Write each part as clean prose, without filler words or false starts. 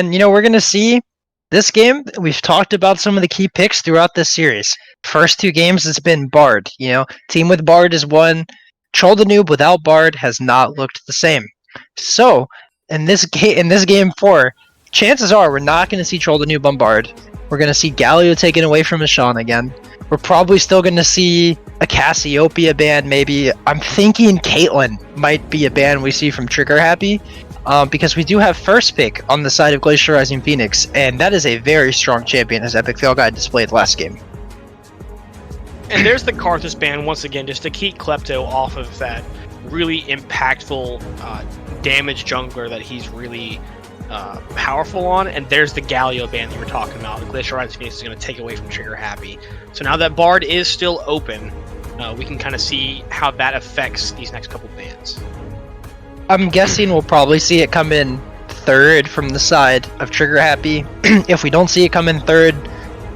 And, we're going to see this game. We've talked about some of the key picks throughout this series. First 2 games, it's been Bard. Team with Bard is one. Troll the Noob without Bard has not looked the same. So, in this game 4, chances are we're not going to see Troll the Noob on Bard. We're going to see Galio taken away from Ashawn again. We're probably still going to see a Cassiopeia ban, maybe. I'm thinking Caitlyn might be a ban we see from Trigger Happy. Because we do have first pick on the side of Glacial Rising Phoenix, and that is a very strong champion, as Epic Fail Guy displayed last game. And there's the Karthus ban once again, just to keep Klepto off of that really impactful damage jungler that he's really powerful on. And there's the Galio ban that you were talking about. The Glacial Rising Phoenix is going to take away from Trigger Happy. So now that Bard is still open, we can kind of see how that affects these next couple bans. I'm guessing we'll probably see it come in third from the side of Trigger Happy. If we don't see it come in third,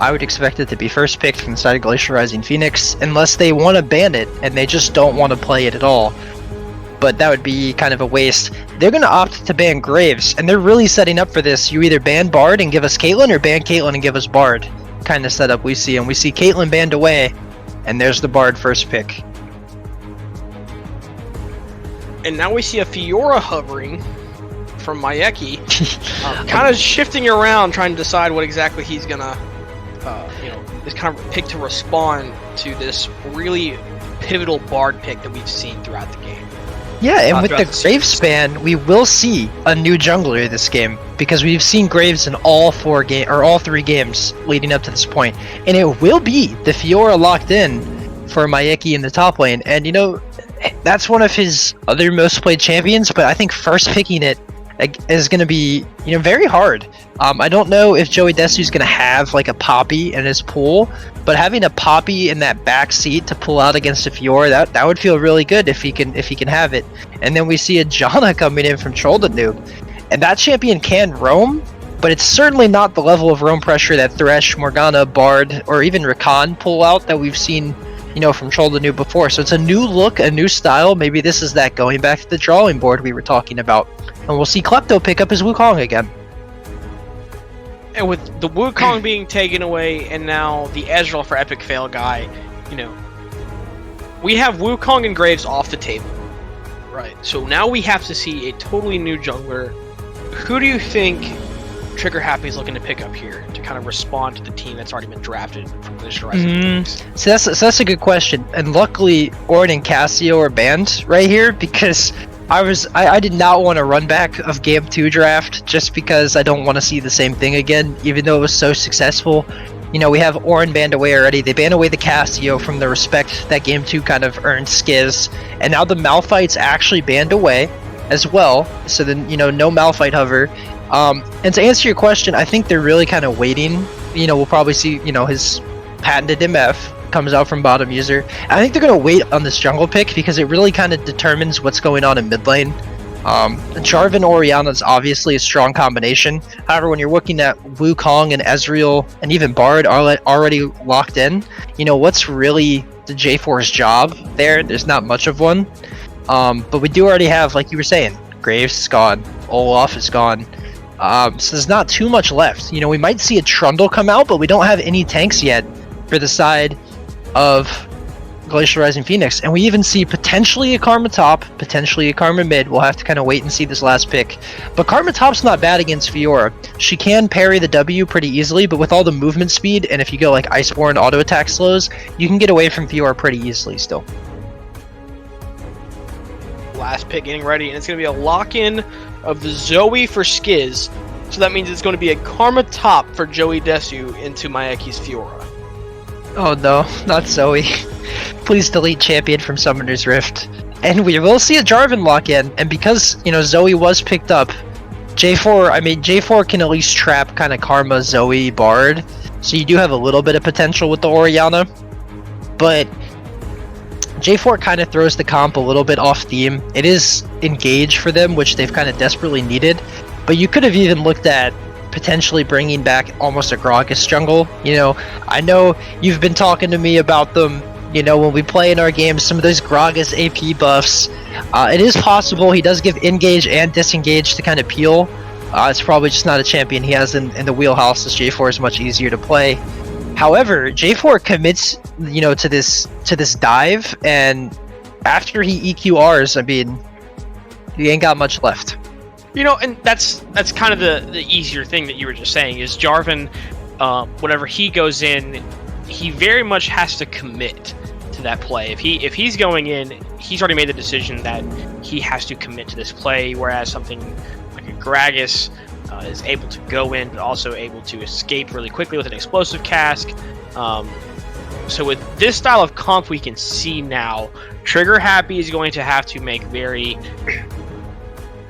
I would expect it to be first picked from the side of Glacial Rising Phoenix, unless they want to ban it and they just don't want to play it at all. But that would be kind of a waste. They're going to opt to ban Graves, and they're really setting up for this. You either ban Bard and give us Caitlyn, or ban Caitlyn and give us Bard kind of setup we see. And we see Caitlyn banned away, and there's the Bard first pick. And now we see a Fiora hovering from Mayeki, kind of shifting around, trying to decide what exactly he's gonna, this kind of pick to respond to this really pivotal Bard pick that we've seen throughout the game. Yeah, and with the Graves span, we will see a new jungler this game, because we've seen Graves in all 3 games leading up to this point, and it will be the Fiora locked in for Mayeki in the top lane, and that's one of his other most played champions, but I think first picking it is going to be, very hard. I don't know if Joey Desu's going to have like a Poppy in his pool, but having a Poppy in that back seat to pull out against a Fiora, that would feel really good if he can have it. And then we see a Janna coming in from Troll the Noob, and that champion can roam, but it's certainly not the level of roam pressure that Thresh, Morgana, Bard, or even Rakan pull out that we've seen from Troll the Noob before. So it's a new look, a new style. Maybe this is that going back to the drawing board we were talking about. And we'll see Klepto pick up his Wukong again. And with the Wukong being taken away, and now the Ezreal for Epic Fail Guy, we have Wukong and Graves off the table. Right. So now we have to see a totally new jungler. Who do you think Trigger Happy is looking to pick up here to kind of respond to the team that's already been drafted from Glacial Rising? So that's a good question, and luckily Ornn and Cassio are banned right here, because I did not want to run back of Game 2 draft just because I don't want to see the same thing again, even though it was so successful. We have Ornn banned away already. They banned away the Cassio from the respect that Game 2 kind of earned Skiz, and now the Malphite's actually banned away as well, so then no Malphite hover. And to answer your question, I think they're really kind of waiting. We'll probably see, his patented MF comes out from bottom user. I think they're going to wait on this jungle pick because it really kind of determines what's going on in mid lane. Jarvan Orianna is obviously a strong combination. However, when you're looking at Wukong and Ezreal and even Bard are already locked in, what's really the J4's job there? There's not much of one. But we do already have, like you were saying, Graves is gone, Olaf is gone. So there's not too much left. We might see a Trundle come out, but we don't have any tanks yet for the side of Glacial Rising Phoenix. And we even see potentially a Karma top, potentially a Karma mid. We'll have to kind of wait and see this last pick. But Karma top's not bad against Fiora. She can parry the W pretty easily, but with all the movement speed, and if you go like Iceborne auto attack slows, you can get away from Fiora pretty easily still. Last pick getting ready, and it's going to be a lock-in of the Zoe for Skiz. So that means it's going to be a Karma top for Joey Desu into Mayeki's Fiora. Oh no, not Zoe. Please delete champion from Summoner's Rift. And we will see a Jarvan lock in, and because, Zoe was picked up, J4 can at least trap kind of Karma, Zoe, Bard. So you do have a little bit of potential with the Orianna. But J4 kind of throws the comp a little bit off theme. It is engage for them, which they've kind of desperately needed. But you could have even looked at potentially bringing back almost a Gragas jungle. I know you've been talking to me about them, when we play in our games, some of those Gragas AP buffs. It is possible he does give engage and disengage to kind of peel. It's probably just not a champion he has in the wheelhouse, as J4 is much easier to play. However, J4 commits, to this dive, and after he EQRs, I mean, he ain't got much left. And that's kind of the easier thing that you were just saying is Jarvan, whenever he goes in, he very much has to commit to that play. If he's going in, he's already made the decision that he has to commit to this play, whereas something like a Gragas is able to go in, but also able to escape really quickly with an explosive cask. So with this style of comp, we can see now, Trigger Happy is going to have to make very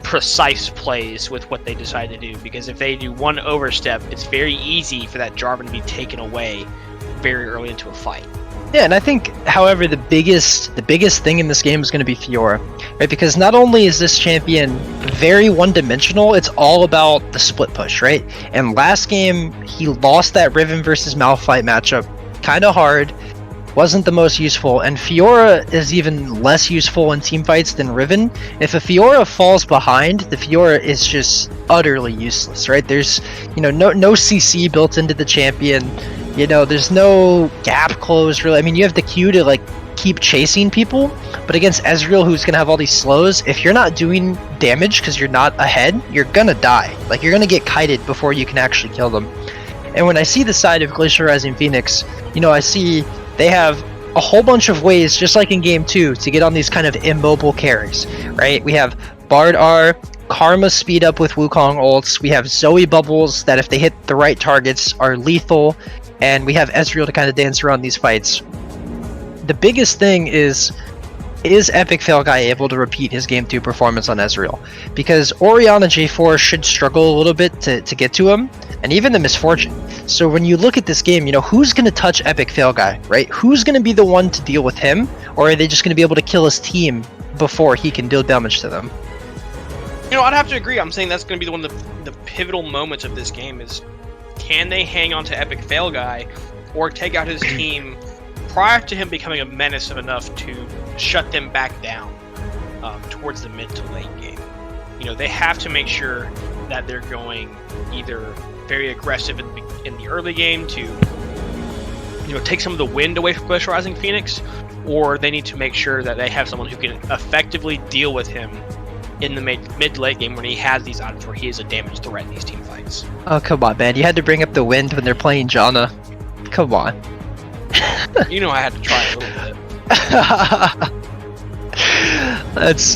precise plays with what they decide to do, because if they do one overstep, it's very easy for that Jarvan to be taken away very early into a fight. Yeah, and I think, however, the biggest thing in this game is going to be Fiora, right? Because not only is this champion very one-dimensional, it's all about the split push, right? And last game, he lost that Riven versus Malphite matchup kind of hard, wasn't the most useful, and Fiora is even less useful in team fights than Riven. If a Fiora falls behind, the Fiora is just utterly useless, right? There's, no CC built into the champion. There's no gap close, really. I mean, you have the Q to, keep chasing people, but against Ezreal, who's going to have all these slows, if you're not doing damage because you're not ahead, you're going to die. You're going to get kited before you can actually kill them. And when I see the side of Glacial Rising Phoenix, I see they have a whole bunch of ways, just like in Game 2, to get on these kind of immobile carries, right? We have Bard R, Karma speed up with Wukong ults, we have Zoe bubbles that if they hit the right targets are lethal, and we have Ezreal to kind of dance around these fights. The biggest thing is Epic Fail Guy able to repeat his Game 2 performance on Ezreal? Because Orianna J4 should struggle a little bit to get to him, and even the Misfortune. So when you look at this game, who's going to touch Epic Fail Guy, right? Who's going to be the one to deal with him, or are they just going to be able to kill his team before he can deal damage to them? I'd have to agree. I'm saying that's going to be one of the pivotal moments of this game is, can they hang on to Epic Fail Guy or take out his team prior to him becoming a menace enough to shut them back down towards the mid to late game? They have to make sure that they're going either very aggressive in the early game to take some of the wind away from Glacial Rising Phoenix, or they need to make sure that they have someone who can effectively deal with him in the mid to late game when he has these items where he is a damage threat in these team fights. Oh, come on, man. You had to bring up the wind when they're playing Janna. Come on. I had to try a little bit.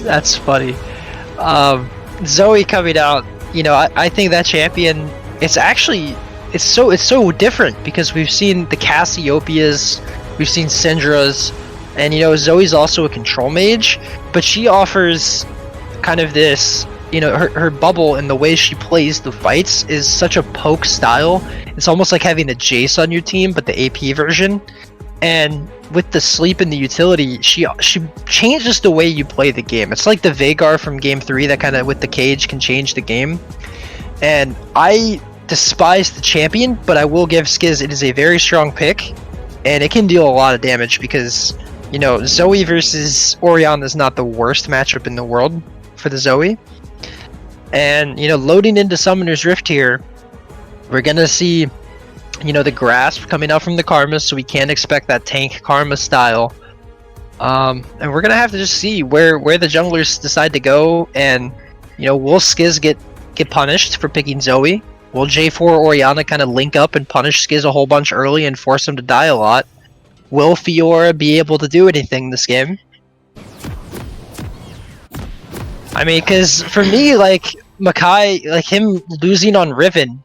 That's funny. Zoe coming out, I think that champion, it's so different, because we've seen the Cassiopeias, we've seen Syndra's, and Zoe's also a control mage, but she offers kind of this, her bubble and the way she plays the fights is such a poke style. It's almost like having a Jace on your team, but the AP version. And with the sleep and the utility, she changes the way you play the game. It's like the Veigar from Game 3 that kind of, with the cage, can change the game. And I despise the champion, but I will give Skiz, it is a very strong pick, and it can deal a lot of damage because, Zoe versus Orianna is not the worst matchup in the world for the Zoe. And, loading into Summoner's Rift here, we're going to see, the Grasp coming out from the Karma, so we can't expect that tank Karma style. And we're going to have to just see where the junglers decide to go, and, will Skiz get punished for picking Zoe? Will J4 Orianna kind of link up and punish Skiz a whole bunch early and force him to die a lot? Will Fiora be able to do anything this game? I mean, because for me, Makai, him losing on Riven,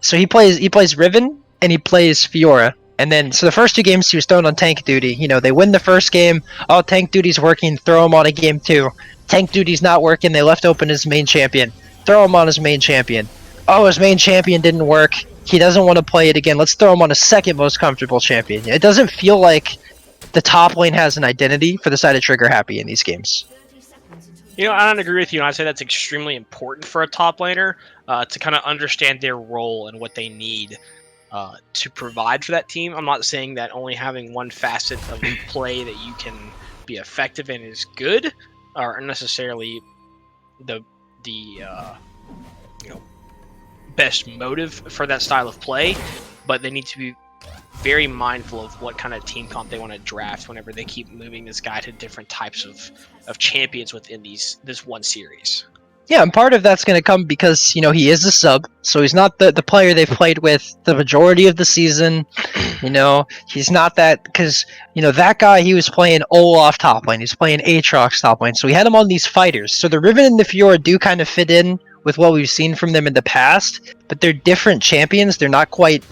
so he plays Riven and he plays Fiora. And then, so the first two games he was thrown on tank duty. They win the first game, oh, tank duty's working, throw him on a game 2. Tank duty's not working, they left open his main champion. Throw him on his main champion. Oh, his main champion didn't work, he doesn't want to play it again, let's throw him on his second most comfortable champion. It doesn't feel like the top lane has an identity for the side of Trigger Happy in these games. I don't agree with you, and I'd say that's extremely important for a top laner to kind of understand their role and what they need to provide for that team. I'm not saying that only having one facet of play that you can be effective in is good, or necessarily the best motive for that style of play, but they need to be very mindful of what kind of team comp they want to draft whenever they keep moving this guy to different types of champions within this one series. Yeah, and part of that's going to come because, he is a sub, so he's not the player they've played with the majority of the season. He's not that, because, that guy, he was playing Olaf top lane, he's playing Aatrox top lane, so we had him on these fighters. So the Riven and the Fiora do kind of fit in with what we've seen from them in the past, but they're different champions. They're not quite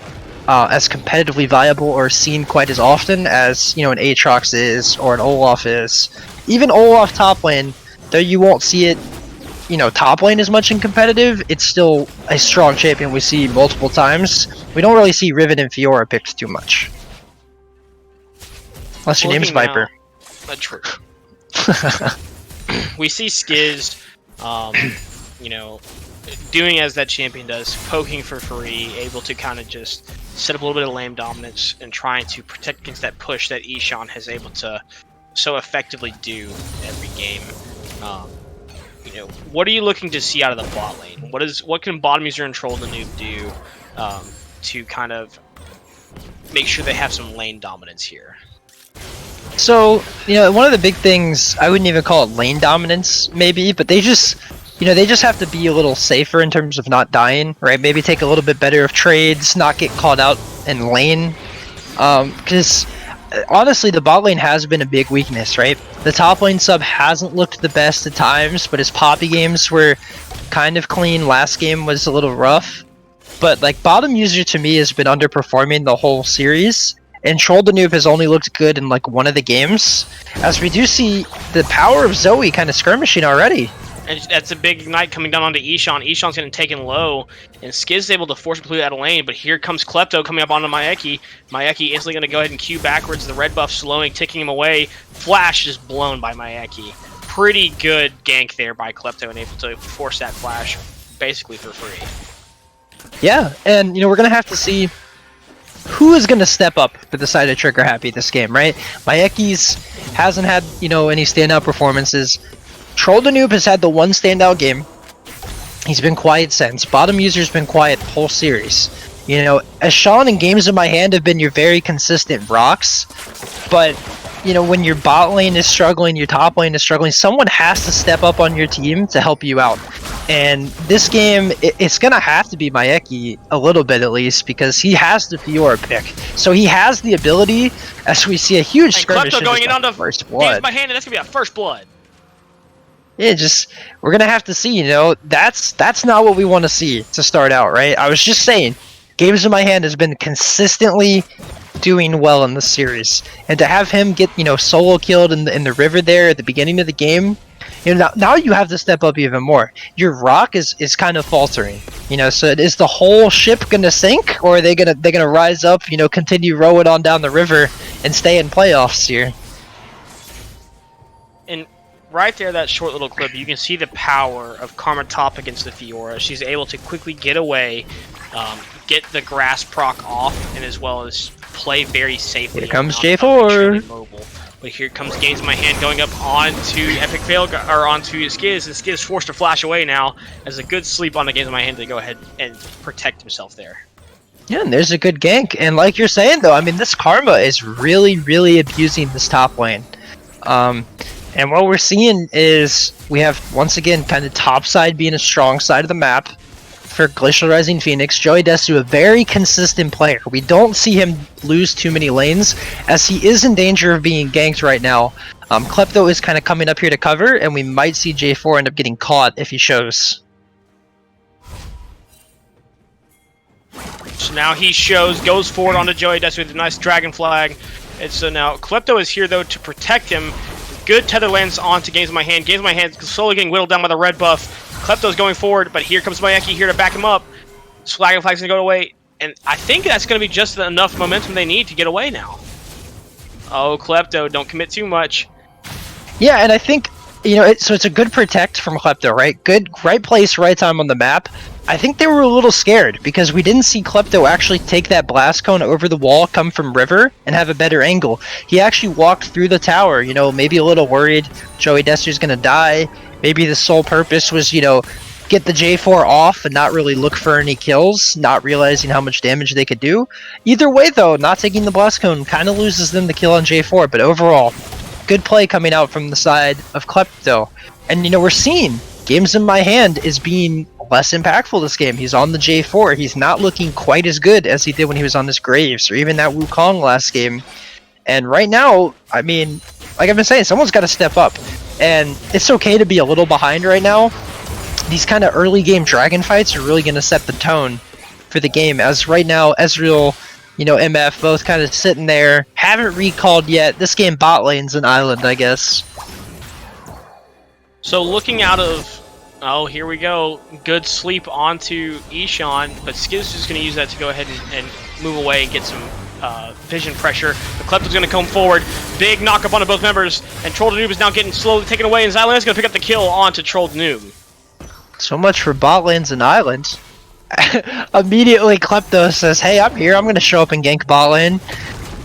as competitively viable or seen quite as often as, an Aatrox is or an Olaf is. Even Olaf top lane, though you won't see it top lane as much in competitive, it's still a strong champion we see multiple times. We don't really see Riven and Fiora picked too much. Unless your name's Viper. That's true. We see Skiz, doing as that champion does, poking for free, able to kind of just set up a little bit of lane dominance and trying to protect against that push that Ishan has able to so effectively do every game. What are you looking to see out of the bot lane? What can bottom user and Troll the Noob do to kind of make sure they have some lane dominance here? So, one of the big things, I wouldn't even call it lane dominance, maybe, but they just have to be a little safer in terms of not dying, right? Maybe take a little bit better of trades, not get caught out in lane. Because honestly, the bot lane has been a big weakness, right? The top lane sub hasn't looked the best at times, but his poppy games were kind of clean. Last game was a little rough. But bottom user to me has been underperforming the whole series. And Troll the Noob has only looked good in one of the games. As we do see the power of Zoe kind of skirmishing already. And that's a big ignite coming down onto Ishan. Ishan's getting taken low, and Skiz is able to force him completely out of lane, but here comes Klepto coming up onto Mayeki. Mayeki instantly going to go ahead and Q backwards, the red buff slowing, ticking him away. Flash is blown by Mayeki. Pretty good gank there by Klepto, and able to force that flash basically for free. Yeah, and we're going to have to see who is going to step up for the side of Trigger Happy this game, right? Mayeki's hasn't had, any standout performances. Troll the Noob has had the one standout game. He's been quiet since. Bottom user's been quiet the whole series. Ashawn and Games in My Hand have been your very consistent rocks. But, when your bot lane is struggling, your top lane is struggling, someone has to step up on your team to help you out. And this game, it's going to have to be Mayeki a little bit at least, because he has the Fiora pick. So he has the ability, as we see a huge skirmish Klepto going in on the first blood. Games by Hand, and that's going to be a first blood. Yeah, we're gonna have to see. That's not what we want to see to start out, right? I was just saying, Games in My Hand has been consistently doing well in this series, and to have him get solo killed in the river there at the beginning of the game, now you have to step up even more. Your rock is kind of faltering, So is the whole ship gonna sink, or are they gonna rise up, continue rowing on down the river and stay in playoffs here? And right there, that short little clip, you can see the power of Karma top against the Fiora. She's able to quickly get away, get the grass proc off, and as well as play very safely. Here comes J4. Mobile. But here comes Games in My Hand going up onto Epic Fail, or onto Skiz, and Skiz forced to flash away now as a good sleep on the Games in My Hand to go ahead and protect himself there. Yeah, and there's a good gank. And like you're saying, though, this Karma is really, really abusing this top lane. And what we're seeing is we have, once again, kind of top side being a strong side of the map for Glacial Rising Phoenix. Joey Desu, a very consistent player. We don't see him lose too many lanes, as he is in danger of being ganked right now. Klepto is kind of coming up here to cover, and we might see J4 end up getting caught if he shows. So now he goes forward onto Joey Desu with a nice dragon flag. And so now Klepto is here, though, to protect him. Good tether lands onto Games in My Hand. Games in My Hand slowly getting whittled down by the red buff. Klepto's going forward, but here comes Mayeki here to back him up. Flag's going to go away, and I think that's going to be just enough momentum they need to get away now. Oh, Klepto, don't commit too much. Yeah, and I think, so it's a good protect from Klepto, right? Good, right place, right time on the map. I think they were a little scared because we didn't see Klepto actually take that blast cone over the wall, come from river, and have a better angle. He actually walked through the tower, maybe a little worried Joey Desu's gonna die. Maybe the sole purpose was, get the J4 off and not really look for any kills, not realizing how much damage they could do. Either way, though, not taking the Blast Cone kind of loses them the kill on J4, but overall, good play coming out from the side of Klepto. And, you know, we're seeing Games in My Hand is being less impactful this game. He's on the J4. He's not looking quite as good as he did when he was on this Graves or even that Wukong last game. And right now, I mean, like I've been saying, someone's got to step up. And it's okay to be a little behind right now. These kind of early game dragon fights are really going to set the tone for the game. As right now, Ezreal, you know, MF, both kind of sitting there, haven't recalled yet. This game bot lane's an island, I guess. So looking out of, oh, here we go, good sleep onto Ishan, but Skiz is just going to use that to go ahead and move away and get some vision pressure. The Klepto's going to come forward, big knock up onto both members, and Troll Noob is now getting slowly taken away, and Xylan's going to pick up the kill onto Troll Noob. So much for bot lanes and islands. Immediately Klepto says, hey, I'm here, I'm going to show up and gank bot lane.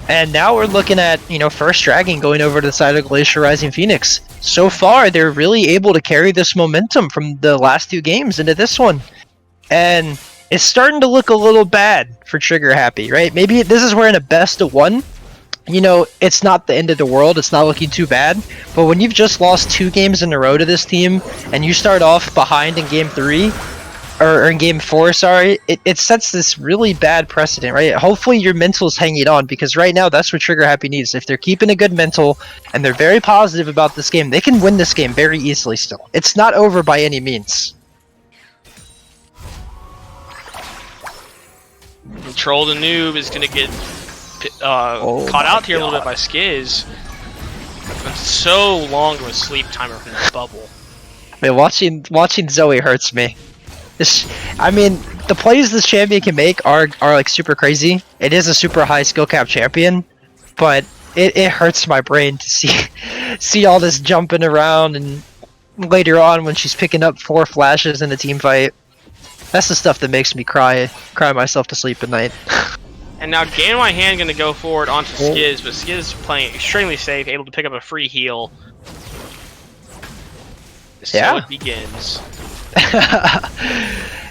And now we're looking at, you know, first dragon going over to the side of Glacial Rising Phoenix. So far, they're really able to carry this momentum from the last 2 games into this one. And it's starting to look a little bad for Trigger Happy, right? Maybe this is where in a best of 1, you know, it's not the end of the world, it's not looking too bad. But when you've just lost 2 games in a row to this team, and you start off behind in game 3, or in game 4, sorry, it sets this really bad precedent, right? Hopefully your mental's hanging on, because right now that's what Trigger Happy needs. If they're keeping a good mental and they're very positive about this game, they can win this game very easily still. It's not over by any means. Troll the Noob is going to get caught out here a little bit by Skiz. It's so long to a sleep timer from the bubble. I mean, watching Zoe hurts me. I mean, the plays this champion can make are like super crazy. It is a super high skill cap champion, but it hurts my brain to see all this jumping around, and later on when she's picking up 4 flashes in a team fight, that's the stuff that makes me cry myself to sleep at night. And now Game in My Hand going to go forward onto Skiz, but Skiz playing extremely safe, able to pick up a free heal. So it begins.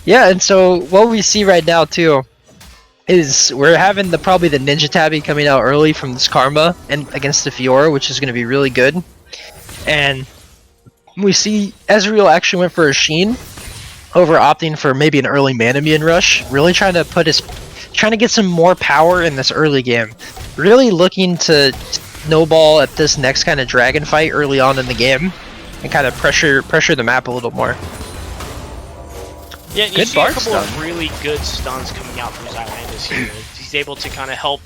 Yeah, and so what we see right now too is we're having probably the Ninja Tabby coming out early from this Karma and against the Fiora, which is going to be really good. And we see Ezreal actually went for a Sheen over opting for maybe an early Manamune rush, really trying to get some more power in this early game. Really looking to snowball at this next kind of dragon fight early on in the game and kind of pressure the map a little more. Yeah, you see a couple of really good stuns coming out from Xylandis here. He's able to kind of help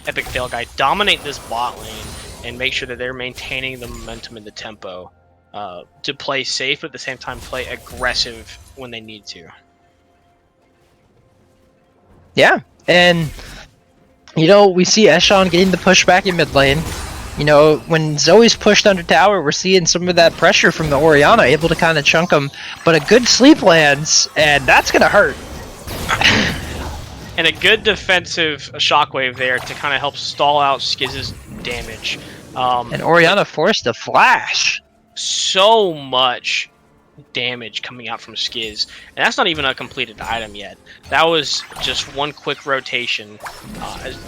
Epic Fail Guy dominate this bot lane and make sure that they're maintaining the momentum and the tempo to play safe, but at the same time play aggressive when they need to. Yeah, and you know, we see Eshon getting the pushback in mid lane. You know, when Zoe's pushed under tower, we're seeing some of that pressure from the Orianna, able to kind of chunk them, but a good sleep lands, and that's going to hurt. And a good defensive shockwave there to kind of help stall out Skiz's damage. And Orianna forced a flash. So much damage coming out from Skiz, and that's not even a completed item yet. That was just one quick rotation,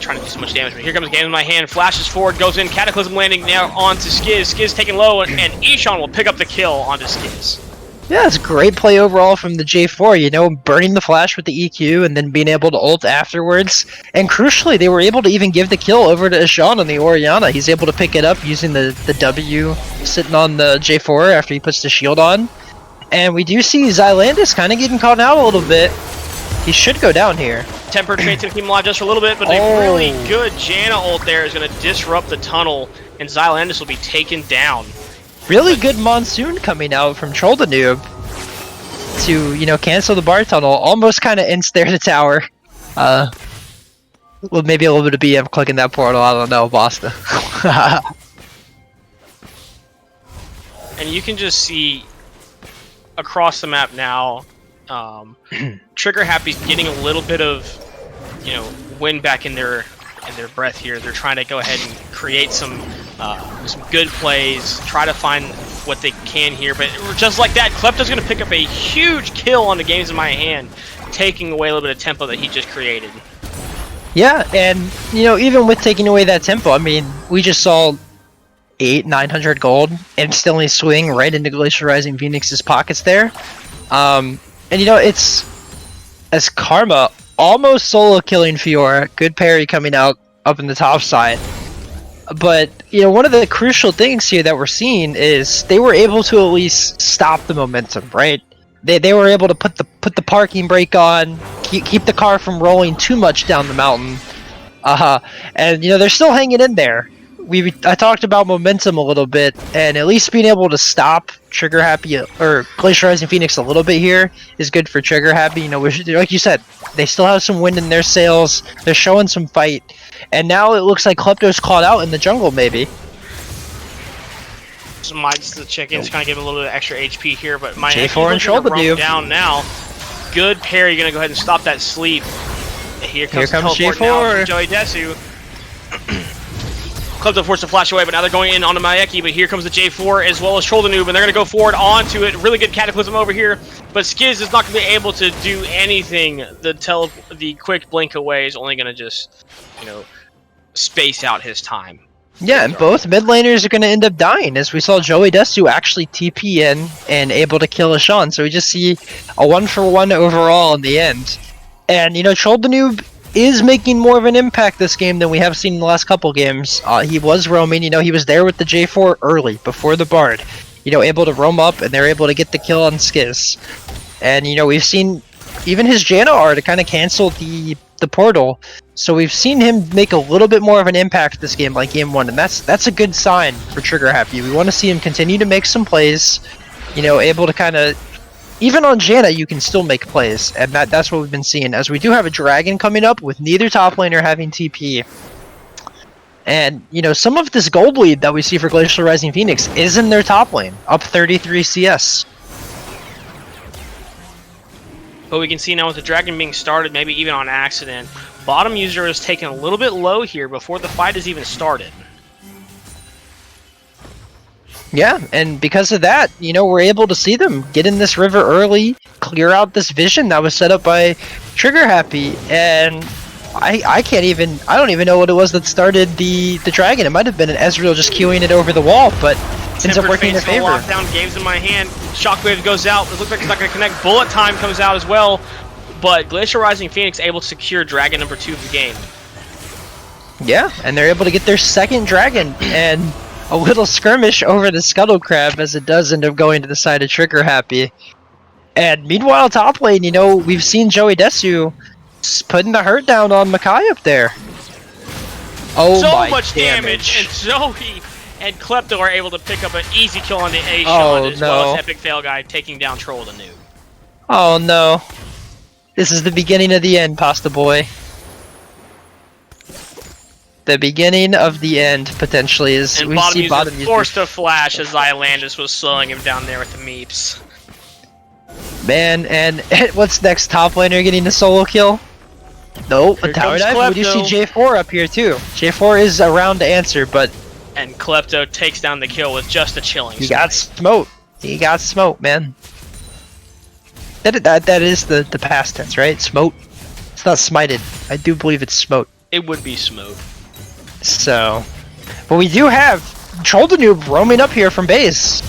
trying to do so much damage. But here comes Game in My Hand, flashes forward, goes in, Cataclysm landing now onto Skiz. Skiz taking low, and Ishan will pick up the kill onto Skiz. Yeah, it's a great play overall from the J4, you know, burning the flash with the EQ and then being able to ult afterwards. And crucially, they were able to even give the kill over to Ishan on the Orianna. He's able to pick it up using the W sitting on the J4 after he puts the shield on. And we do see Xylandis kind of getting caught out a little bit. He should go down here. Tempered Trade's going to keep him alive just for a little bit, but a really good Janna ult there is going to disrupt the tunnel, and Xylandis will be taken down. Really good Monsoon coming out from Troll the Noob to, you know, cancel the bar tunnel. Almost kind of ensnare the tower. Well, maybe a little bit of BM clicking that portal, I don't know, Basta. And you can just see across the map now, Trigger Happy's getting a little bit of, you know, wind back in their breath here. They're trying to go ahead and create some good plays, try to find what they can here. But just like that, Klepto's going to pick up a huge kill on the Games in My Hand, taking away a little bit of tempo that he just created. Yeah, and you know, even with taking away that tempo, I mean, we just saw 900 gold instantly swing right into Glacial Rising Phoenix's pockets there. And you know, it's as Karma almost solo killing Fiora, good parry coming out up in the top side. But you know, one of the crucial things here that we're seeing is they were able to at least stop the momentum, right? They were able to put the parking brake on, keep the car from rolling too much down the mountain. And you know, they're still hanging in there. I talked about momentum a little bit, and at least being able to stop Trigger Happy or Glacial Rising Phoenix a little bit here is good for Trigger Happy. You know, like you said, they still have some wind in their sails. They're showing some fight, and now it looks like Klepto's caught out in the jungle, maybe. Mike's the chickens kind of give him a little bit of extra HP here, but my J4 and shoulder view down now. Good parry, gonna go ahead and stop that sleep. Here comes J4 now from Joey Desu. Klepto forced to flash away, but now they're going in onto Maeki, but here comes the J4 as well as Shoulder Noob, and they're going to go forward onto it. Really good Cataclysm over here, but Skiz is not going to be able to do anything. The quick blink away is only going to just, you know, space out his time. Yeah, and both mid laners are going to end up dying, as we saw Joey Desu actually TP in and able to kill Ashan, so we just see a 1-for-1 overall in the end. And, you know, Shoulder Noob is making more of an impact this game than we have seen in the last couple games. He was roaming, you know, he was there with the J4 early, before the Bard. You know, able to roam up, and they're able to get the kill on Skiz. And, you know, we've seen even his Janna R to kind of cancel the portal. So we've seen him make a little bit more of an impact this game, like Game 1, and that's a good sign for Trigger Happy. We want to see him continue to make some plays, you know, able to kind of... Even on Janna, you can still make plays, and that's what we've been seeing, as we do have a Dragon coming up with neither top laner having TP. And, you know, some of this gold lead that we see for Glacial Rising Phoenix is in their top lane, up 33 CS. But we can see now with the Dragon being started, maybe even on accident, bottom user is taken a little bit low here before the fight has even started. Yeah, and because of that, you know, we're able to see them get in this river early, clear out this vision that was set up by Trigger Happy, and I don't even know what it was that started the Dragon. It might have been an Ezreal just queuing it over the wall, but ends up working in their favor. Lockdown, Games in My Hand, Shockwave goes out, it looks like it's not going to connect, Bullet Time comes out as well, but Glacial Rising Phoenix able to secure Dragon number 2 of the game. Yeah, and they're able to get their second Dragon, and a little skirmish over the Scuttle Crab, as it does end up going to the side of Trigger Happy. And meanwhile, top lane, you know, we've seen Joey Desu putting the hurt down on Makai up there. Oh, so much damage, and Joey and Klepto are able to pick up an easy kill on the Ashan, as well as Epic Fail Guy taking down Troll the Noob. Oh no. This is the beginning of the end, Pasta Boy. The beginning of the end, potentially, is and we bottom see user bottom forced to flash as Zylandis was slowing him down there with the meeps. Man, and what's next? Top laner getting the solo kill? No, a tower dive. We do see J4 up here too. J4 is around to answer, but and Klepto takes down the kill with just a chilling. He got smote. He got smote, man. That is the past tense, right? Smote. It's not smited. I do believe it's smote. It would be smote. So, but we do have Troll the Noob roaming up here from base.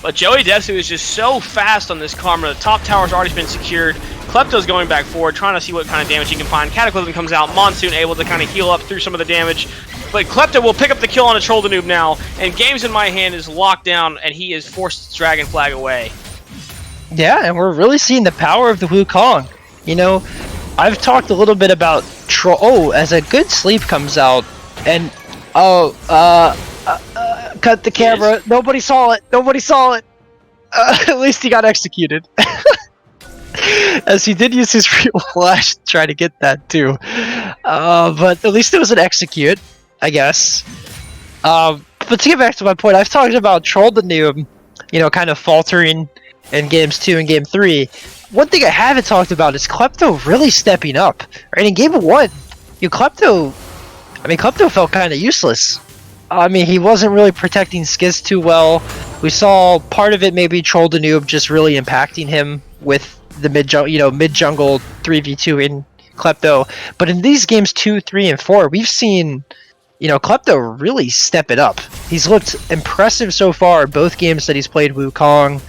But Joey Desu is just so fast on this Karma. The top tower's already been secured. Klepto's going back forward, trying to see what kind of damage he can find. Cataclysm comes out. Monsoon able to kind of heal up through some of the damage. But Klepto will pick up the kill on a Troll the Noob now. And Games in My Hand is locked down, and he is forced Dragon Flag away. Yeah, and we're really seeing the power of the Wukong. You know, I've talked a little bit about Troll. Oh, as a good sleep comes out, and cut the camera. Nobody saw it. Nobody saw it. At least he got executed. As he did use his real flash to try to get that too. But at least it was an execute, I guess. But to get back to my point, I've talked about Troll the Noob, you know, kind of faltering in games 2 and game 3. One thing I haven't talked about is Klepto really stepping up. Right, in game 1, Klepto felt kind of useless. I mean, he wasn't really protecting Skiz too well. We saw part of it maybe Troll the Noob just really impacting him with the mid-jungle 3v2 in Klepto. But in these games 2, 3, and 4, we've seen, Klepto really step it up. He's looked impressive so far, both games that he's played Wukong.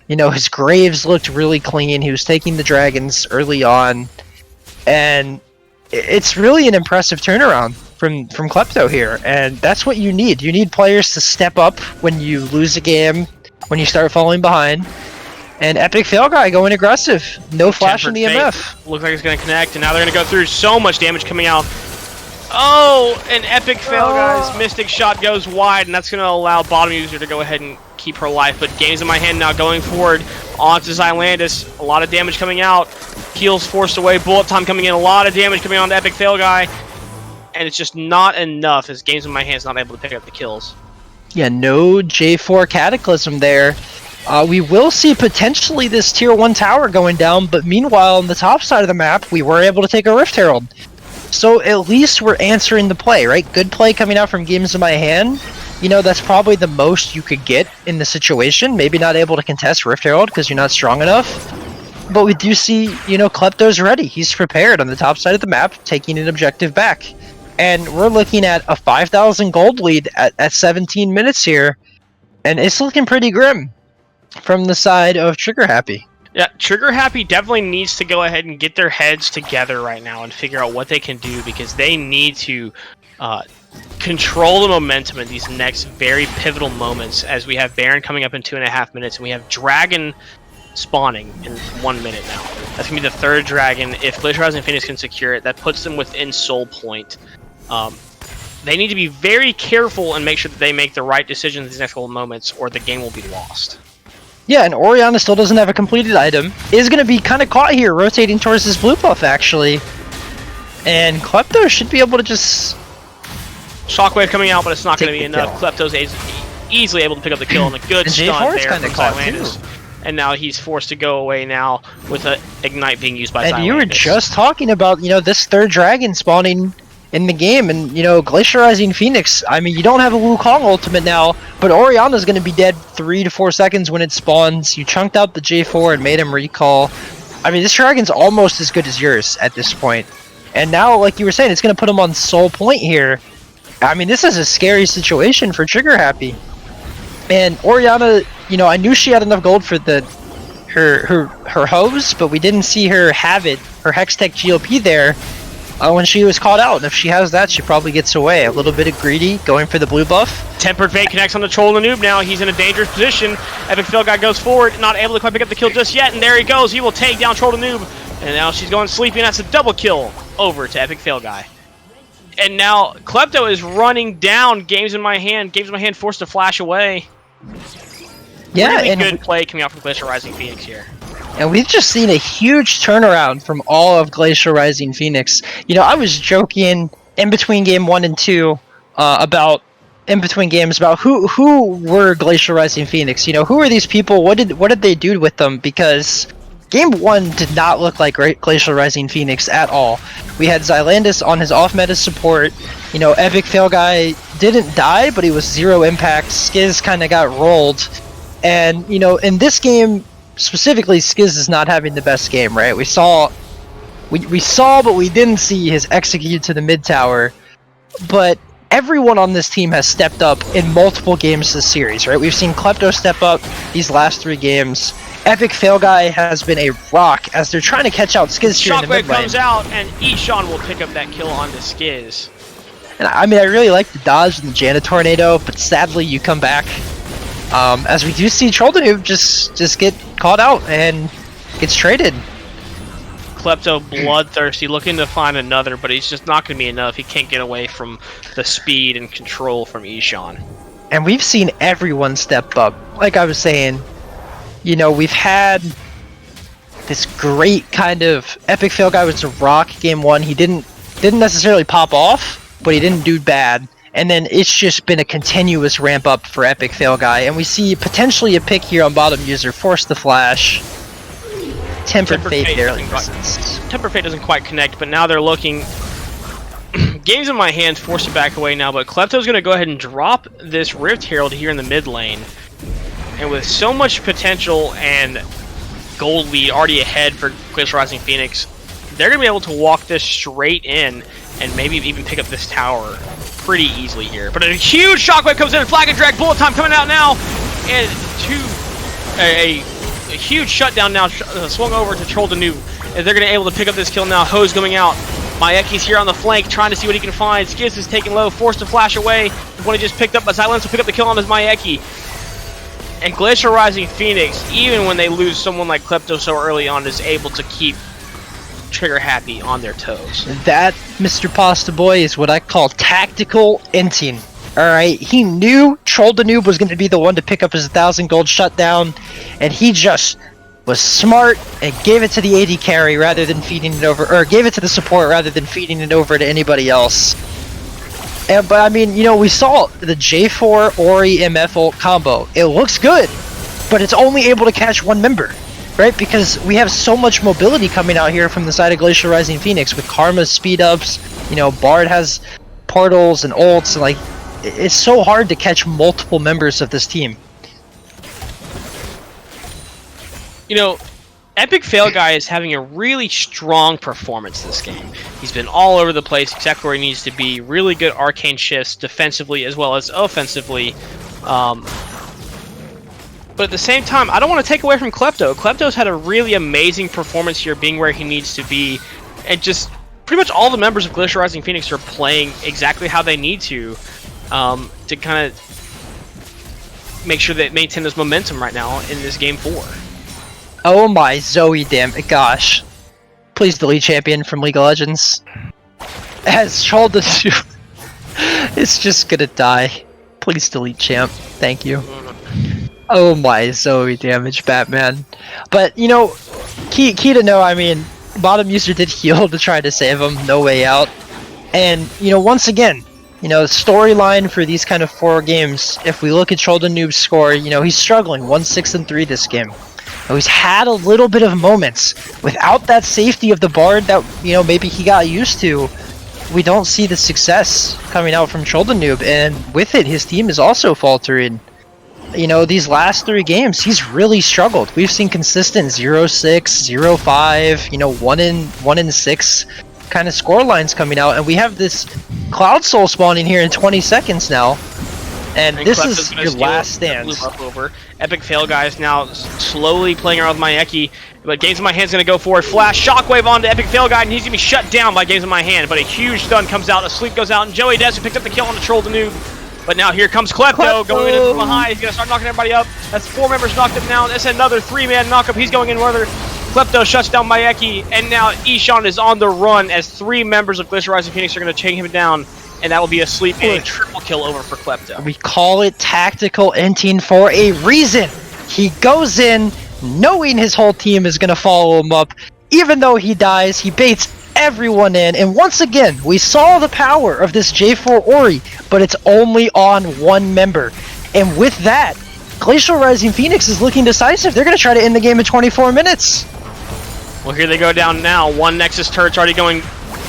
His Graves looked really clean. He was taking the dragons early on. And it's really an impressive turnaround from Klepto here. And that's what you need. You need players to step up when you lose a game, when you start falling behind. And Epic Fail Guy going aggressive. No flash in the EMF. Looks like it's going to connect, and now they're going to go through. So much damage coming out. Oh, an Epic Fail Guy's Mystic Shot goes wide, and that's going to allow bottom user to go ahead and keep her life. But Games in My Hand now going forward onto Xylandis. A lot of damage coming out. Heals forced away. Bullet time coming in. A lot of damage coming on to Epic Fail Guy. And it's just not enough as Games in My Hand is not able to pick up the kills. Yeah, no J4 Cataclysm there. We will see potentially this tier 1 tower going down, but meanwhile on the top side of the map we were able to take a Rift Herald. So at least we're answering the play, right? Good play coming out from Games in My Hand. That's probably the most you could get in the situation. Maybe not able to contest Rift Herald because you're not strong enough. But we do see, Klepto's ready. He's prepared on the top side of the map, taking an objective back. And we're looking at a 5,000 gold lead at 17 minutes here. And it's looking pretty grim from the side of Trigger Happy. Yeah, Trigger Happy definitely needs to go ahead and get their heads together right now and figure out what they can do, because they need to control the momentum in these next very pivotal moments, as we have Baron coming up in 2.5 minutes, and we have Dragon spawning in 1 minute now. That's going to be the third Dragon. If Glacial Rising Phoenix can secure it, that puts them within Soul Point. They need to be very careful and make sure that they make the right decisions in these next couple of moments, or the game will be lost. Yeah, and Orianna still doesn't have a completed item. Is going to be kind of caught here, rotating towards his blue buff, actually. And Klepto should be able to just... Shockwave coming out, but it's not going to be enough. Klepto's easily able to pick up the kill, and a good stun there from Xylandis. And now he's forced to go away now with an Ignite being used by Xylandis. And you were just talking about, this third dragon spawning in the game, and Glacial Rising Phoenix, I mean, you don't have a Wukong ultimate now, but Orianna's going to be dead 3 to 4 seconds when it spawns. You chunked out the J4 and made him recall. I mean, this dragon's almost as good as yours at this point. And now, like you were saying, it's going to put him on Soul Point here. I mean, this is a scary situation for Trigger Happy. And Orianna, I knew she had enough gold for her hose, but we didn't see her have it, her Hextech GLP there, when she was caught out. And if she has that, she probably gets away. A little bit of greedy, going for the blue buff. Tempered Fate connects on the Troll and the Noob now. He's in a dangerous position. Epic Fail Guy goes forward, not able to quite pick up the kill just yet, and there he goes. He will take down Troll the Noob. And now she's going sleepy, and that's a double kill over to Epic Fail Guy. And now Klepto is running down Games in My Hand. Games in My Hand forced to flash away. Yeah, really and good play coming out from Glacial Rising Phoenix here. And we've just seen a huge turnaround from all of Glacial Rising Phoenix. I was joking in between game 1 and 2 about who were Glacial Rising Phoenix. Who are these people? What did they do with them? Because game 1 did not look like Glacial Rising Phoenix at all. We had Xylandis on his off-meta support. Epic Fail Guy didn't die, but he was 0 impact. Skiz kind of got rolled. And, in this game, specifically, Skiz is not having the best game, right? We saw, but we didn't see his execute to the mid tower. But everyone on this team has stepped up in multiple games this series, right? We've seen Klepto step up these last 3 games. Epic Fail Guy has been a rock as they're trying to catch out Skiz here in the mid lane. Shockwave comes out, and Ishan will pick up that kill onto Skiz. And I mean, I really like the dodge and the Jana Tornado, but sadly you come back. As we do see Trolldanube just get caught out and gets traded. Klepto bloodthirsty, looking to find another, but he's just not going to be enough. He can't get away from the speed and control from Ishan. And we've seen everyone step up. Like I was saying, we've had this great kind of Epic Fail Guy was a rock game 1. He didn't necessarily pop off, but he didn't do bad. And then it's just been a continuous ramp up for Epic Fail Guy. And we see potentially a pick here on bottom user, force the flash. Tempered Fate barely misses. Tempered Fate doesn't quite connect, but now they're looking Games in my hands forced it back away now, but Klepto's going to go ahead and drop this Rift Herald here in the mid lane. And with so much potential and gold lead already ahead for Glacial Rising Phoenix, they're going to be able to walk this straight in and maybe even pick up this tower pretty easily here. But a huge shockwave comes in, flag and drag, bullet time coming out now, and a huge shutdown now swung over to Troll the Noob, and they're going to be able to pick up this kill now. Hose going out. Maieki's here on the flank, trying to see what he can find. Skiz is taken low, forced to flash away. The one he just picked up, but Silence will pick up the kill on his Maieki. And Glacial Rising Phoenix, even when they lose someone like Klepto so early on, is able to keep Trigger Happy on their toes. That, Mr. Pasta Boy, is what I call tactical inting. Alright, he knew Troll the Noob was going to be the one to pick up his 1,000 gold shutdown, and he just was smart and gave it to the AD carry rather than feeding it over, or gave it to the support rather than feeding it over to anybody else. But I mean, you know, we saw the J4 Ori MF ult combo. It looks good, but it's only able to catch one member, right? Because we have so much mobility coming out here from the side of Glacial Rising Phoenix with Karma's speed ups. You know, Bard has portals and ults. And, like, it's so hard to catch multiple members of this team. You know, Epic Fail Guy is having a really strong performance this game. He's been all over the place, exactly where he needs to be. Really good arcane shifts defensively as well as offensively. But at the same time, I don't want to take away from Klepto. Klepto's had a really amazing performance here, being where he needs to be. And just pretty much all the members of Glacial Rising Phoenix are playing exactly how they need to kind of make sure they maintain this momentum right now in this game 4. Oh my Zoe, damn it, gosh. Please delete champion from League of Legends. As Troll the Noob, it's just gonna die. Please delete champ. Thank you. Oh my Zoe damage, Batman. But, you know, key to know, I mean, bottom user did heal to try to save him, no way out. And, you know, once again, you know, storyline for these kind of 4 games, if we look at Troll the Noob's score, you know, he's struggling, 1-6-3 this game. He's had a little bit of moments. Without that safety of the Bard that, you know, maybe he got used to, we don't see the success coming out from Troll the Noob, and with it, his team is also faltering. You know, these last 3 games, he's really struggled. We've seen consistent 0-6, 0-5, you know, 1-6 kind of score lines coming out, and we have this Cloud Soul spawning here in 20 seconds now. And this is your last stand. Over. Epic Fail Guy is now slowly playing around with Maieki, but Games in My Hand is going to go forward. Flash, Shockwave onto Epic Fail Guy, and he's going to be shut down by Games in My Hand, but a huge stun comes out, a sleep goes out, and Joey Desu picked up the kill on the Troll the Noob. But now here comes Klepto going in from behind. He's going to start knocking everybody up. That's 4 members knocked him down. That's another 3-man knockup. He's going in further. Klepto shuts down Maieki, and now Ishan is on the run as 3 members of Glacial Rising Phoenix are going to chain him down. And that will be a sleep and a triple kill over for Klepto. We call it tactical inting for a reason. He goes in knowing his whole team is going to follow him up. Even though he dies, he baits everyone in. And once again, we saw the power of this J4 Ori, but it's only on 1 member. And with that, Glacial Rising Phoenix is looking decisive. They're going to try to end the game in 24 minutes. Well, here they go down now. 1 Nexus turret's already going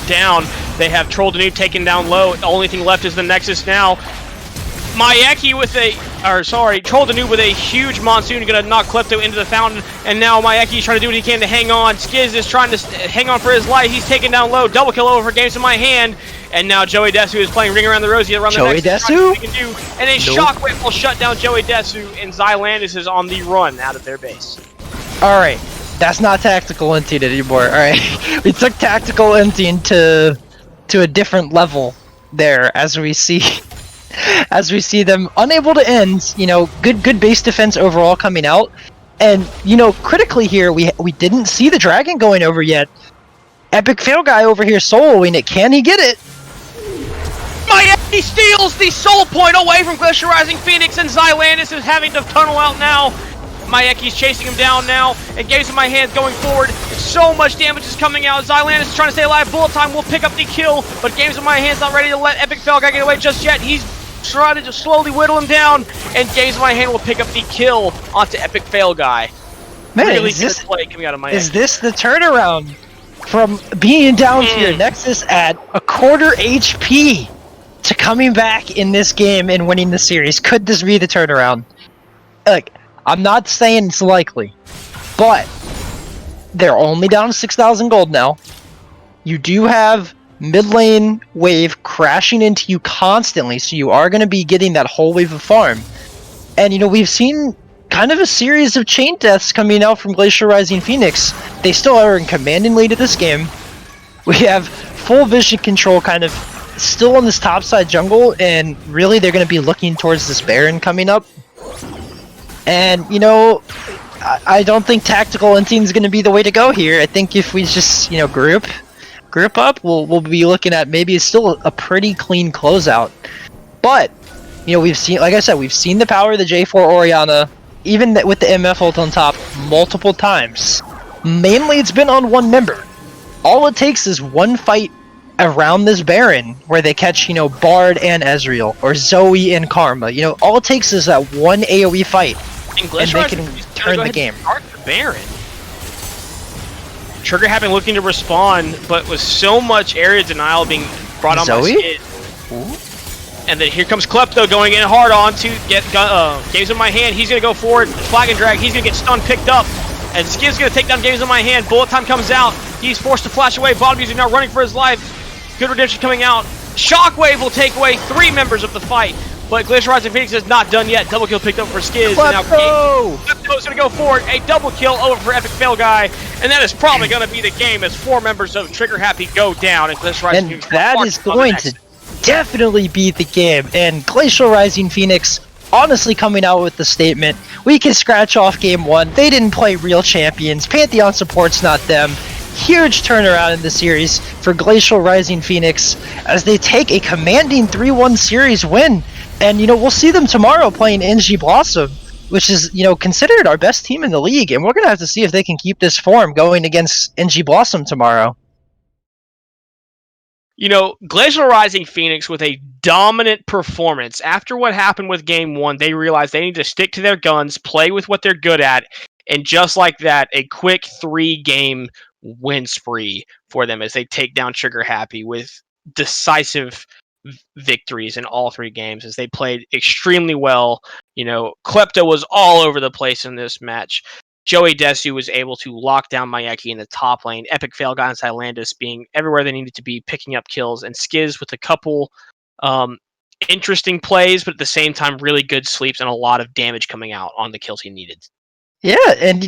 down. They have Troll the Noob taken down low. The only thing left is the Nexus now. Maieki with Troll the Noob with a huge monsoon, gonna knock Klepto into the fountain, and now Maieki's trying to do what he can to hang on. Skiz is trying to hang on for his life. He's taken down low. Double kill over for Games in My Hand, and now Joey Desu is playing Ring Around the Rosie around the Joey Desu? And a Shockwave will shut down Joey Desu, and Xylandis is on the run out of their base. Alright, that's not tactical inting anymore, alright? We took tactical inting to a different level there, as we see them unable to end. You know, good base defense overall coming out, and you know, critically here, we didn't see the dragon going over yet. Epic Fail Guy over here soloing it. Can he get it? Maieki steals the soul point away from Glacial Rising Phoenix, and Xylandis is having to tunnel out now. Maieki's chasing him down now, and Games in My Hand going forward. So much damage is coming out. Xylandis is trying to stay alive. Bullet time will pick up the kill, but Games in My Hand's not ready to let Epic Fail Guy get away just yet. He's trying to just slowly whittle him down, and Games in My Hand will pick up the kill onto Epic Fail Guy. Man, really is good this play coming out of Maieki. is this the turnaround From being down to your Nexus at a quarter HP to coming back in this game and winning the series. Could this be the turnaround? Look, I'm not saying it's likely, but they're only down 6,000 gold now. You do have mid lane wave crashing into you constantly, so you are going to be getting that whole wave of farm. And we've seen kind of a series of chain deaths coming out from Glacial Rising Phoenix. They still are in commanding lead of this game. We have full vision control kind of still on this top side jungle, and really they're going to be looking towards this Baron coming up. And, I don't think tactical inting is going to be the way to go here. I think if we just, group up, we'll be looking at maybe still a pretty clean closeout. But, we've seen, like I said, we've seen the power of the J4 Orianna, even with the MF ult on top, multiple times. Mainly it's been on one member. All it takes is one fight around this Baron where they catch, Bard and Ezreal, or Zoe and Karma. All it takes is that one AoE fight, and they can turn the game. The Baron. Trigger Happy looking to respond, but with so much area denial being brought on Zoe? by Skid. And then here comes Klepto going in hard on to get Games in My Hand. He's going to go forward, flag and drag. He's going to get stunned, picked up. And Skid's going to take down Games in My Hand. Bullet time comes out. He's forced to flash away. Bottom user now running for his life. Good redemption coming out. Shockwave will take away 3 members of the fight. But Glacial Rising Phoenix is not done yet. Double kill picked up for Skiz. Klepto! Klepto is going to go forward. A double kill over for Epic Fail Guy. And that is probably going to be the game as 4 members of Trigger Happy go down. And Glacial Rising Phoenix that is going to definitely be the game. And Glacial Rising Phoenix honestly coming out with the statement, we can scratch off game 1. They didn't play real champions. Pantheon support's not them. Huge turnaround in the series for Glacial Rising Phoenix as they take a commanding 3-1 series win. And, we'll see them tomorrow playing NG Blossom, which is, considered our best team in the league. And we're going to have to see if they can keep this form going against NG Blossom tomorrow. Glacial Rising Phoenix with a dominant performance. After what happened with Game 1, they realized they need to stick to their guns, play with what they're good at, and just like that, a quick 3-game win spree for them as they take down Trigger Happy with decisive victories in all 3 games as they played extremely well. Klepto was all over the place in this match. Joey Desu was able to lock down Mayeki in the top lane. Epic Fail Guy and Silandis being everywhere they needed to be, picking up kills, and Skiz with a couple interesting plays, but at the same time, really good sleeps and a lot of damage coming out on the kills he needed. Yeah, and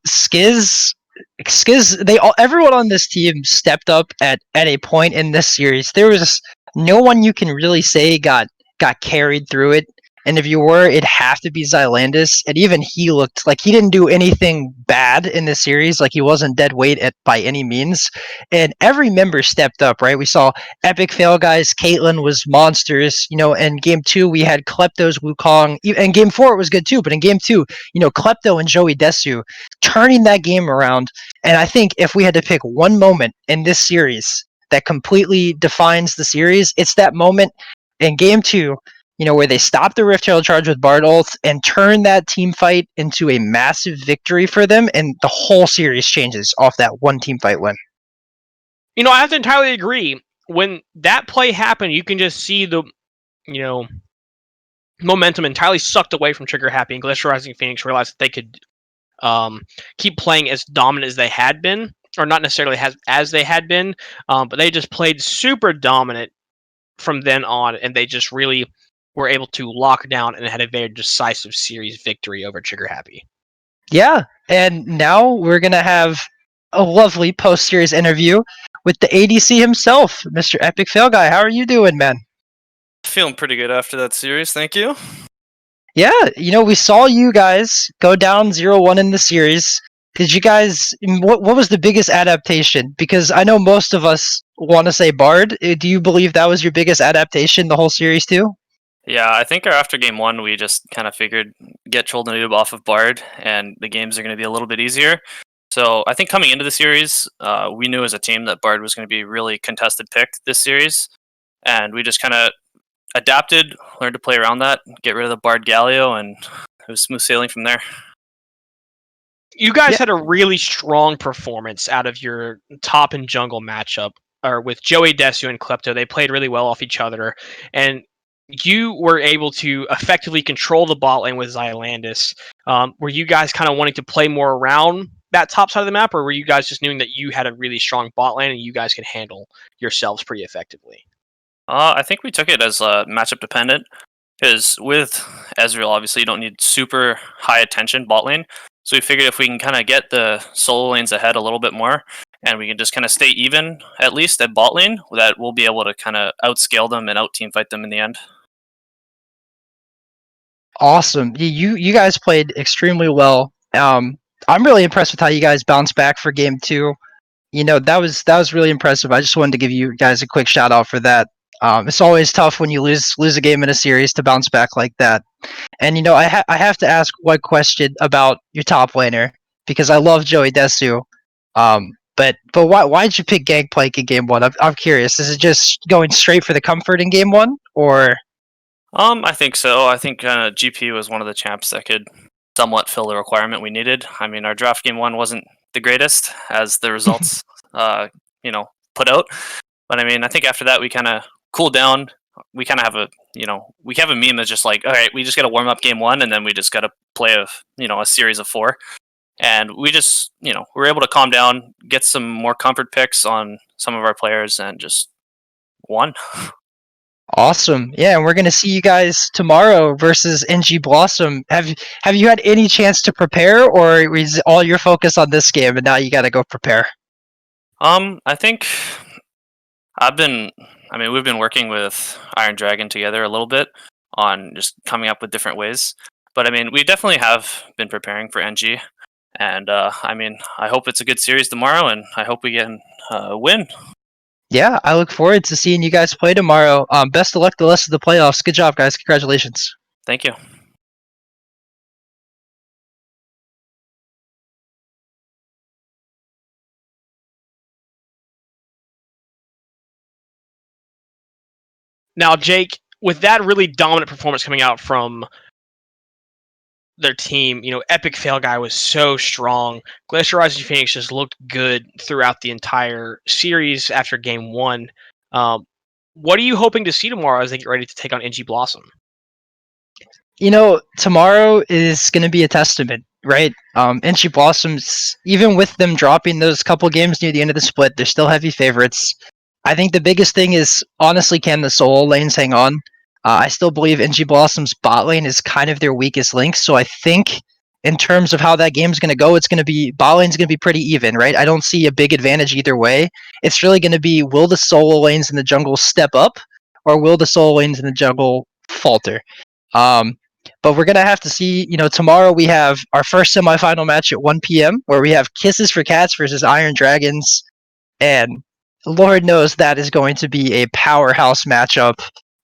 Skiz, everyone on this team stepped up at a point in this series. There was no one you can really say got carried through it. And if you were, it'd have to be Xylandis. And even he looked like he didn't do anything bad in this series. Like he wasn't dead weight by any means. And every member stepped up, right? We saw Epic Fail Guys. Caitlyn was monstrous. In game 2, we had Klepto's Wukong. And game 4, it was good too. But in game 2, Klepto and Joey Desu turning that game around. And I think if we had to pick one moment in this series that completely defines the series, it's that moment in game 2, where they stop the Rift Herald charge with Bard ult and turn that team fight into a massive victory for them, and the whole series changes off that one team fight win. I have to entirely agree. When that play happened, you can just see the, momentum entirely sucked away from Trigger Happy, and Glacial Rising Phoenix realized that they could keep playing as dominant as they had been, or not necessarily as they had been, but they just played super dominant from then on, and they just really were able to lock down and had a very decisive series victory over Trigger Happy. Yeah, and now we're going to have a lovely post-series interview with the ADC himself, Mr. Epic Fail Guy. How are you doing, man? Feeling pretty good after that series, thank you. Yeah, we saw you guys go down 0-1 in the series. Did you guys, what was the biggest adaptation? Because I know most of us want to say Bard. Do you believe that was your biggest adaptation the whole series too? Yeah, I think after game 1, we just kind of figured get Troll Noob off of Bard, and the games are going to be a little bit easier. So I think coming into the series, we knew as a team that Bard was going to be a really contested pick this series, and we just kind of adapted, learned to play around that, get rid of the Bard Galio, and it was smooth sailing from there. You guys Yeah. had a really strong performance out of your top and jungle matchup, or with Joey Desu and Klepto. They played really well off each other, and you were able to effectively control the bot lane with Xylandis. Were you guys kind of wanting to play more around that top side of the map, or were you guys just knowing that you had a really strong bot lane and you guys could handle yourselves pretty effectively? I think we took it as matchup dependent because with Ezreal, obviously you don't need super high attention bot lane. So we figured if we can kind of get the solo lanes ahead a little bit more, and we can just kind of stay even at least at bot lane, that we'll be able to kind of outscale them and out team fight them in the end. Awesome. You guys played extremely well. I'm really impressed with how you guys bounced back for game 2. That was really impressive. I just wanted to give you guys a quick shout out for that. It's always tough when you lose a game in a series to bounce back like that. And I have to ask one question about your top laner because I love Joey Desu. But why did you pick Gangplank in game 1? I'm curious. Is it just going straight for the comfort in game 1, or? I think so. I think GP was one of the champs that could somewhat fill the requirement we needed. I mean, our draft game 1 wasn't the greatest as the results, put out. But I mean, I think after that we kind of cooled down. We kind of have a meme that's just like, all right, we just got to warm up game 1, and then we just got to play a series of 4. And we just we were able to calm down, get some more comfort picks on some of our players, and just won. Awesome. Yeah, and we're gonna see you guys tomorrow versus NG Blossom. Have you had any chance to prepare, or is all your focus on this game and now you gotta go prepare? I think we've been working with Iron Dragon together a little bit on just coming up with different ways. But I mean, we definitely have been preparing for NG, and I hope it's a good series tomorrow, and I hope we can win. Yeah, I look forward to seeing you guys play tomorrow. Best of luck the rest of the playoffs. Good job, guys. Congratulations. Thank you. Now, Jake, with that really dominant performance coming out from their team, Epic Fail Guy was so strong. Glacial Rising Phoenix just looked good throughout the entire series after game 1. What are you hoping to see tomorrow as they get ready to take on NG Blossom? Tomorrow is going to be a testament, right? NG Blossoms, even with them dropping those couple games near the end of the split, they're still heavy favorites. I think the biggest thing is, honestly, can the solo lanes hang on? I still believe NG Blossom's bot lane is kind of their weakest link, so I think in terms of how that game's going to go, it's going to be, bot lane's going to be pretty even, right? I don't see a big advantage either way. It's really going to be, will the solo lanes in the jungle step up, or will the solo lanes in the jungle falter? But we're going to have to see, tomorrow we have our first semifinal match at 1 p.m. where we have Kisses for Cats versus Iron Dragons. And Lord knows that is going to be a powerhouse matchup.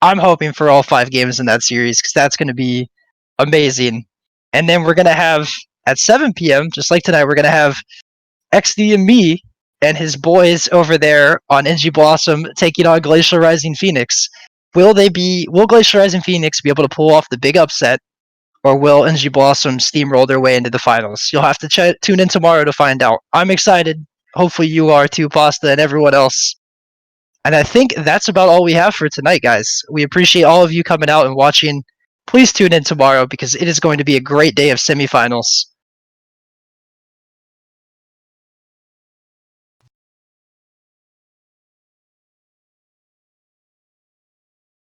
I'm hoping for all 5 games in that series because that's going to be amazing. And then we're going to have, at 7 p.m., just like tonight, we're going to have XD and me and his boys over there on NG Blossom taking on Glacial Rising Phoenix. Will Glacial Rising Phoenix be able to pull off the big upset, or will NG Blossom steamroll their way into the finals? You'll have to tune in tomorrow to find out. I'm excited. Hopefully you are too, Pasta, and everyone else. And I think that's about all we have for tonight, guys. We appreciate all of you coming out and watching. Please tune in tomorrow because it is going to be a great day of semifinals.